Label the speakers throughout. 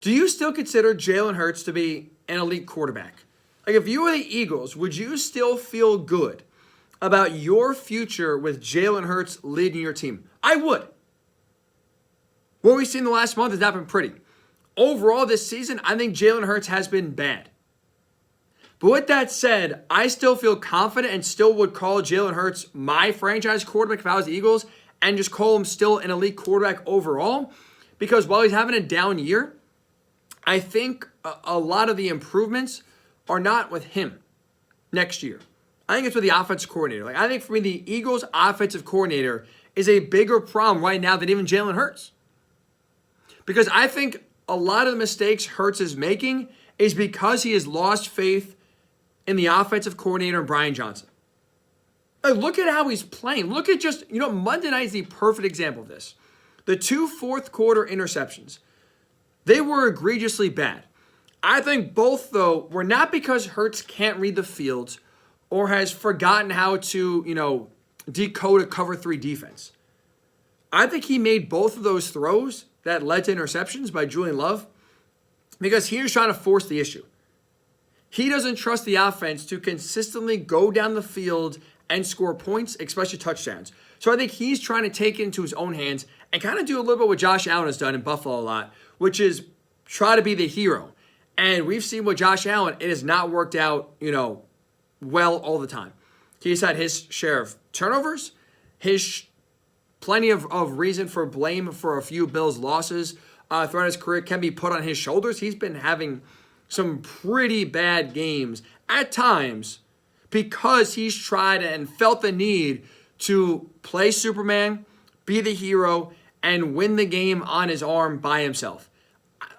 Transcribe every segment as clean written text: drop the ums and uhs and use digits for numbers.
Speaker 1: Do you still consider Jalen Hurts to be an elite quarterback? Like, if you were the Eagles, would you still feel good about your future with Jalen Hurts leading your team? I would. What we've seen the last month has not been pretty. Overall this season, I think Jalen Hurts has been bad. But with that said, I still feel confident and still would call Jalen Hurts my franchise quarterback if I was the Eagles and just call him still an elite quarterback overall. Because while he's having a down year, I think a lot of the improvements are not with him next year. I think it's with the offensive coordinator. Like, I think for me, the Eagles' offensive coordinator is a bigger problem right now than even Jalen Hurts. Because I think a lot of the mistakes Hurts is making is because he has lost faith in the offensive coordinator and Brian Johnson. Like, look at how he's playing. Look at just, Monday night is the perfect example of this. The 2 fourth quarter interceptions, they were egregiously bad. I think both, though, were not because Hurts can't read the field or has forgotten how to, decode a cover 3 defense. I think he made both of those throws that led to interceptions by Julian Love because he was trying to force the issue. He doesn't trust the offense to consistently go down the field and score points, especially touchdowns. So I think he's trying to take it into his own hands and kind of do a little bit what Josh Allen has done in Buffalo a lot, which is try to be the hero. And we've seen with Josh Allen, it has not worked out, well all the time. He's had his share of turnovers, plenty of reason for blame for a few Bills' losses throughout his career can be put on his shoulders. He's been having some pretty bad games at times because he's tried and felt the need to play Superman, be the hero, and win the game on his arm by himself.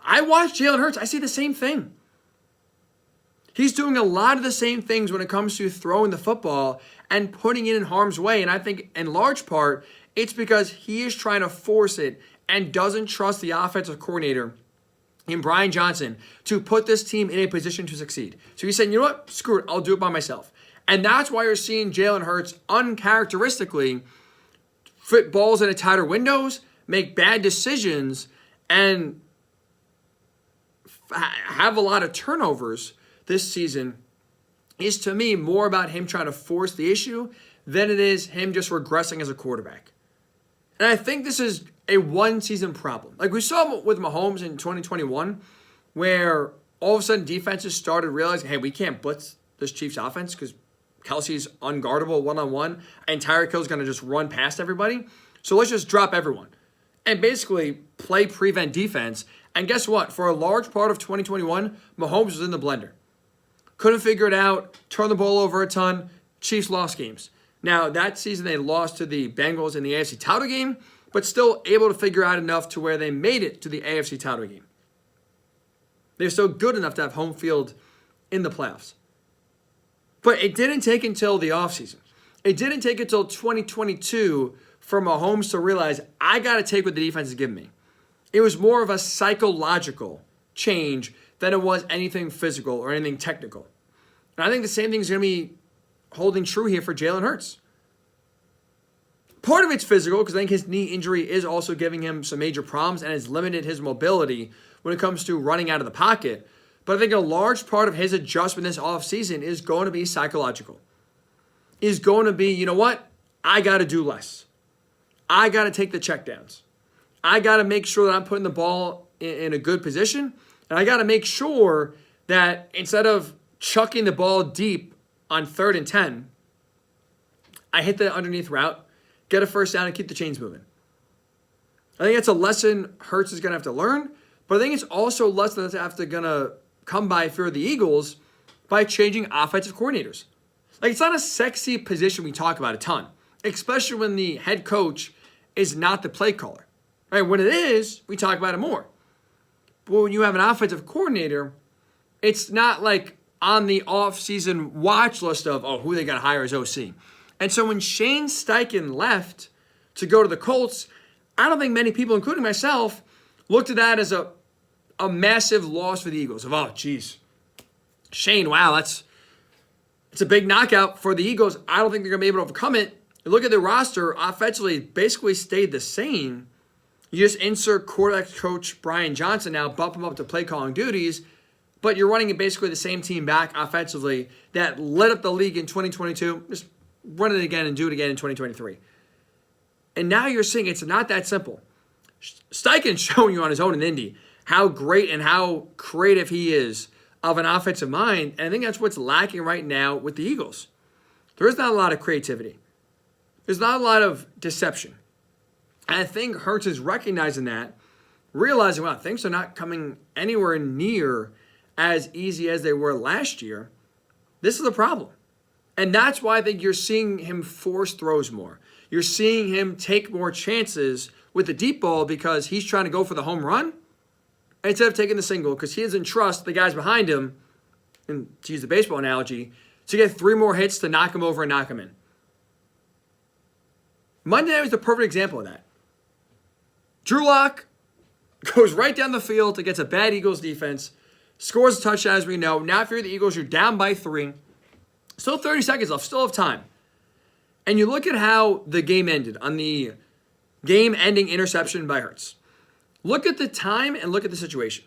Speaker 1: I watch Jalen Hurts. I see the same thing. He's doing a lot of the same things when it comes to throwing the football and putting it in harm's way. And I think in large part, it's because he is trying to force it and doesn't trust the offensive coordinator in Brian Johnson to put this team in a position to succeed. So he's saying, you know what? Screw it. I'll do it by myself. And that's why you're seeing Jalen Hurts uncharacteristically fit balls into tighter windows, make bad decisions, and have a lot of turnovers this season is, to me, more about him trying to force the issue than it is him just regressing as a quarterback. And I think this is a one-season problem. Like we saw with Mahomes in 2021, where all of a sudden defenses started realizing, hey, we can't blitz this Chiefs offense because Kelsey's unguardable one-on-one, and Tyreek Hill's going to just run past everybody. So let's just drop everyone and basically play prevent defense. And guess what? For a large part of 2021, Mahomes was in the blender. Couldn't figure it out, turned the ball over a ton, Chiefs lost games. Now, that season they lost to the Bengals in the AFC title game, but still able to figure out enough to where they made it to the AFC title game. They're still good enough to have home field in the playoffs. But it didn't take until the offseason. It didn't take until 2022 for Mahomes to realize, I got to take what the defense is giving me. It was more of a psychological change than it was anything physical or anything technical. And I think the same thing is going to be holding true here for Jalen Hurts. Part of it's physical because I think his knee injury is also giving him some major problems and has limited his mobility when it comes to running out of the pocket. But I think a large part of his adjustment this offseason is going to be psychological. Is going to be, you know what? I got to do less. I got to take the checkdowns. I got to make sure that I'm putting the ball in a good position. And I got to make sure that instead of chucking the ball deep on 3rd and 10, I hit the underneath route, get a first down, and keep the chains moving. I think that's a lesson Hurts is going to have to learn. But I think it's also a lesson that's going to come by for the Eagles by changing offensive coordinators. Like, it's not a sexy position we talk about a ton, especially when the head coach is not the play caller. Right? When it is, we talk about it more. But when you have an offensive coordinator, it's not like on the off-season watch list of, who they got to hire as OC. And so when Shane Steichen left to go to the Colts, I don't think many people, including myself, looked at that as a massive loss for the Eagles. Of, Shane, wow, it's a big knockout for the Eagles. I don't think they're going to be able to overcome it. You look at the roster, offensively, basically stayed the same. You just insert quarterback coach Brian Johnson now, bump him up to play calling duties, but you're running basically the same team back offensively that lit up the league in 2022. Just run it again and do it again in 2023. And now you're seeing it's not that simple. Steichen's showing you on his own in Indy how great and how creative he is of an offensive mind. And I think that's what's lacking right now with the Eagles. There is not a lot of creativity. There's not a lot of deception. And I think Hurts is recognizing that, realizing, wow, things are not coming anywhere near as easy as they were last year. This is a problem. And that's why I think you're seeing him force throws more. You're seeing him take more chances with the deep ball because he's trying to go for the home run instead of taking the single because he doesn't trust the guys behind him, and to use the baseball analogy, to get 3 more hits to knock him over and knock him in. Monday night was the perfect example of that. Drew Lock goes right down the field against a bad Eagles defense, scores a touchdown as we know. Now if you're the Eagles, you're down by 3. Still 30 seconds left, still have time. And you look at how the game ended on the game-ending interception by Hurts. Look at the time and look at the situation.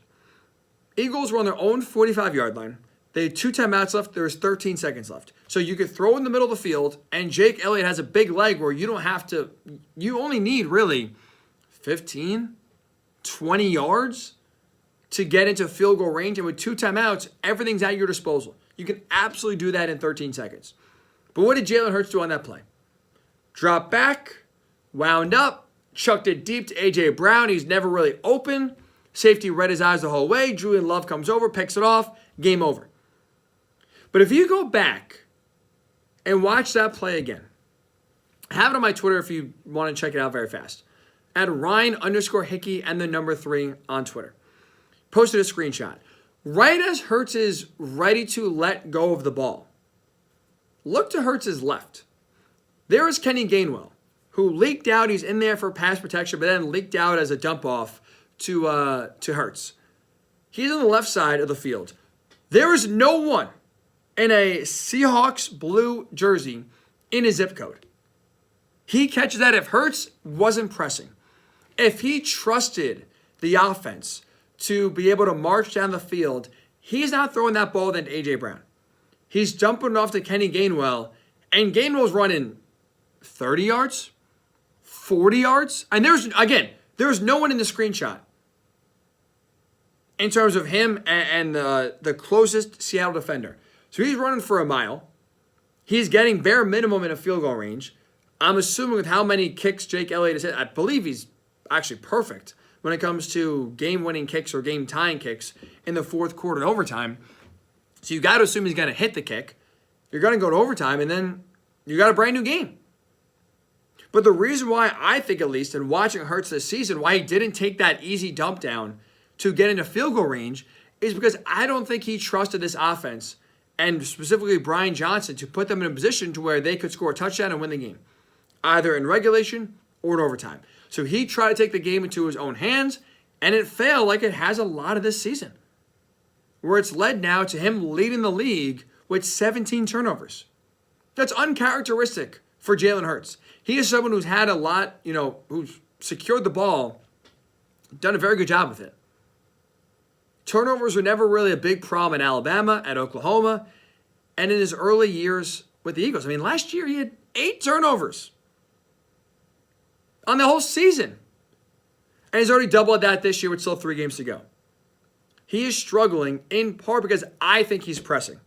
Speaker 1: Eagles were on their own 45-yard line. They had 2 timeouts left. There was 13 seconds left. So you could throw in the middle of the field, and Jake Elliott has a big leg where you don't have to, you only need really 15, 20 yards to get into field goal range. And with 2 timeouts, everything's at your disposal. You can absolutely do that in 13 seconds. But what did Jalen Hurts do on that play? Drop back, wound up, chucked it deep to A.J. Brown. He's never really open. Safety read his eyes the whole way. Julian Love comes over, picks it off. Game over. But if you go back and watch that play again, I have it on my Twitter if you want to check it out very fast. At Ryan_Hickey and the number 3 on Twitter. Posted a screenshot. Right as Hurts is ready to let go of the ball, look to Hurts' left. There is Kenny Gainwell, who leaked out. He's in there for pass protection, but then leaked out as a dump off to Hurts. He's on the left side of the field. There is no one in a Seahawks blue jersey in his zip code. He catches that if Hurts wasn't pressing. If he trusted the offense to be able to march down the field, he's not throwing that ball then to A.J. Brown. He's dumping it off to Kenny Gainwell, and Gainwell's running 30 yards, 40 yards. And there's no one in the screenshot in terms of him and the closest Seattle defender. So he's running for a mile. He's getting bare minimum in a field goal range. I'm assuming with how many kicks Jake Elliott has hit, I believe he's actually perfect when it comes to game-winning kicks or game-tying kicks in the fourth quarter and overtime. So you got to assume he's going to hit the kick. You're going to go to overtime, and then you got a brand new game. But the reason why I think, at least, in watching Hurts this season, why he didn't take that easy dump down to get into field goal range is because I don't think he trusted this offense, and specifically Brian Johnson, to put them in a position to where they could score a touchdown and win the game, either in regulation or in overtime. So he tried to take the game into his own hands, and it failed like it has a lot of this season, where it's led now to him leading the league with 17 turnovers. That's uncharacteristic for Jalen Hurts. He is someone who's had a lot, who's secured the ball, done a very good job with it. Turnovers were never really a big problem at Alabama, at Oklahoma, and in his early years with the Eagles. I mean, last year he had 8 turnovers on the whole season. And he's already doubled that this year with still 3 games to go. He is struggling in part because I think he's pressing.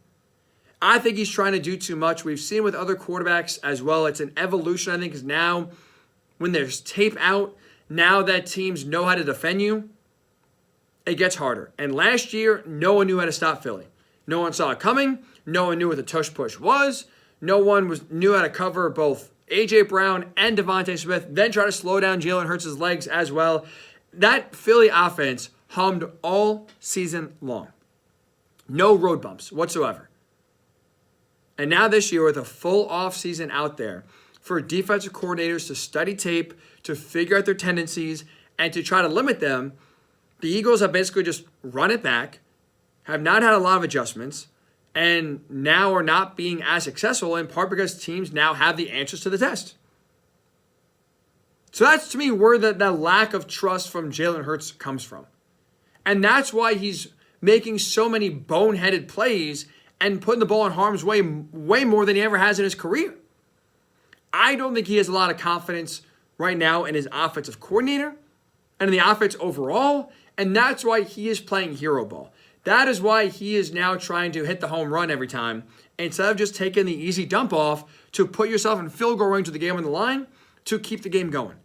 Speaker 1: I think he's trying to do too much. We've seen with other quarterbacks as well. It's an evolution, I think, is now when there's tape out, now that teams know how to defend you, it gets harder. And last year, no one knew how to stop Philly. No one saw it coming. No one knew what the tush push was. No one knew how to cover both A.J. Brown and Devontae Smith, then try to slow down Jalen Hurts' legs as well. That Philly offense hummed all season long. No road bumps whatsoever. And now this year, with a full offseason out there for defensive coordinators to study tape, to figure out their tendencies, and to try to limit them, the Eagles have basically just run it back, have not had a lot of adjustments, and now are not being as successful in part because teams now have the answers to the test. So that's, to me, where the lack of trust from Jalen Hurts comes from. And that's why he's making so many boneheaded plays and putting the ball in harm's way way more than he ever has in his career. I don't think he has a lot of confidence right now in his offensive coordinator and in the offense overall, and that's why he is playing hero ball. That is why he is now trying to hit the home run every time instead of just taking the easy dump off to put yourself in field goal range with the game on the line to keep the game going.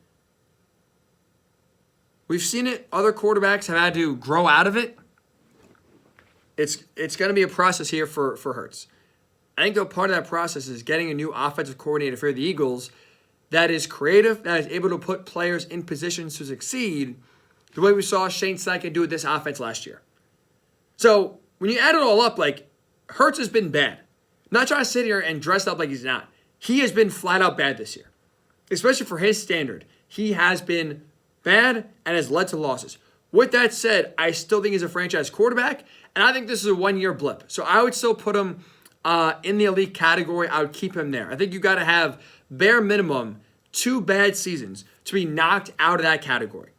Speaker 1: We've seen it. Other quarterbacks have had to grow out of it. It's going to be a process here for Hurts. I think, though, part of that process is getting a new offensive coordinator for the Eagles that is creative, that is able to put players in positions to succeed the way we saw Shane Steichen do with this offense last year. So when you add it all up, like, Hurts has been bad. I'm not trying to sit here and dress up like he's not. He has been flat out bad this year, especially for his standard. He has been bad and has led to losses. With that said, I still think he's a franchise quarterback, and I think this is a one-year blip. So I would still put him in the elite category. I would keep him there. I think you got to have bare minimum 2 bad seasons to be knocked out of that category.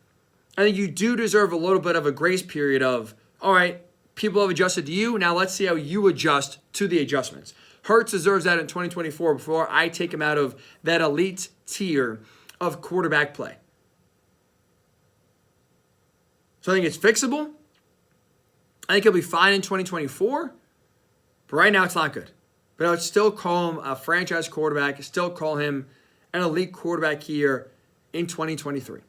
Speaker 1: I think you do deserve a little bit of a grace period of, all right, people have adjusted to you. Now let's see how you adjust to the adjustments. Hurts deserves that in 2024 before I take him out of that elite tier of quarterback play. So I think it's fixable. I think he'll be fine in 2024. But right now it's not good. But I would still call him a franchise quarterback, still call him an elite quarterback here in 2023.